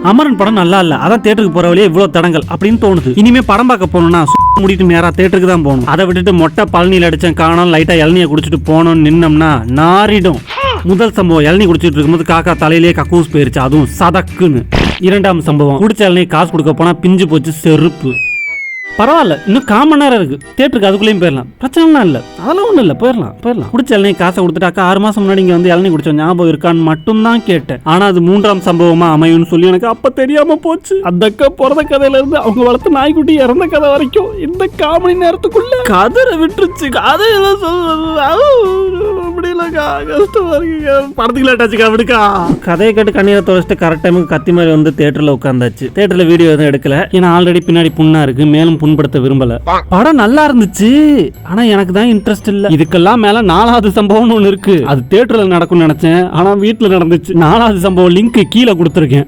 அமரன் படம் நல்லா இல்ல, அதான் தியேட்டருக்கு போற வழியே இவ்வளவு தடங்கள் அப்படின்னு தோணுது. இனிமே படம் பார்க்க போகணும்னா முடிட்டு நேரா தியேட்டருக்கு தான் போகணும். அதை விட்டுட்டு மொட்டை பழனியில் அடிச்சேன் காணோம் லைட்டா இளநியை குடிச்சிட்டு போனோம்னு நின்னோம்னா நாரிடும். முதல் சம்பவம், இளநீ குடிச்சிட்டு இருக்கும்போது காக்கா தலையிலேயே கக்கூஸ் போயிருச்சு, அதுவும் சதக்குன்னு. இரண்டாம் சம்பவம், குடிச்ச இளநீ காசு கொடுக்க போனா பிஞ்சு போச்சு செருப்பு. பரவாயில்ல, இன்னும் 1/4 மணி நேரம் இருக்கு தியேட்டருக்கு, அதுக்குள்ளேயும் போயிடலாம், பிரச்சனைலாம் இல்லை, அதெல்லாம் ஒன்றும் இல்லை, போயிடலாம். குடிச்ச இளநீ காசை கொடுத்துட்டாக்கா 6 மாசம் முன்னாடி இங்கே வந்து இளநீ குடிச்ச ஞாபகம் இருக்கான்னு மட்டும் தான் கேட்டேன். ஆனா அது 3ஆம் சம்பவமா அமையும்னு சொல்லி எனக்கு அப்ப தெரியாம போச்சு. அந்த அக்கா பிறந்த கதையில இருந்து அவங்க வளர்த்த நாய்க்குட்டி இறந்த கதை வரைக்கும் இந்த 1/4 மணி நேரத்துக்குள்ள கதரை விட்டுருச்சு. கதையெல்லாம் கதையை கேட்டு கண்ணீரை தொலைச்சிட்டு கரெக்ட் டைமுக்கு கத்தி மாதிரி வந்து தியேட்டர்ல உட்காந்தாச்சு. தியேட்டர்ல வீடியோ எதுவும் எடுக்கல, ஏன்னா ஆல்ரெடி பின்னாடி புண்ணா இருக்கு, மேலும் புண்படுத்த விரும்பல. படம் நல்லா இருந்துச்சு, ஆனா எனக்கு தான் இன்ட்ரெஸ்ட் இல்ல. இதுக்கெல்லாம் மேல 4வது சம்பவம்னு ஒண்ணு இருக்கு, அது தியேட்டர்ல நடக்கும்னு நினைச்சேன், ஆனா வீட்டுல நடந்துச்சு. 4வது சம்பவம் லிங்க் கீழே கொடுத்துருக்கேன்.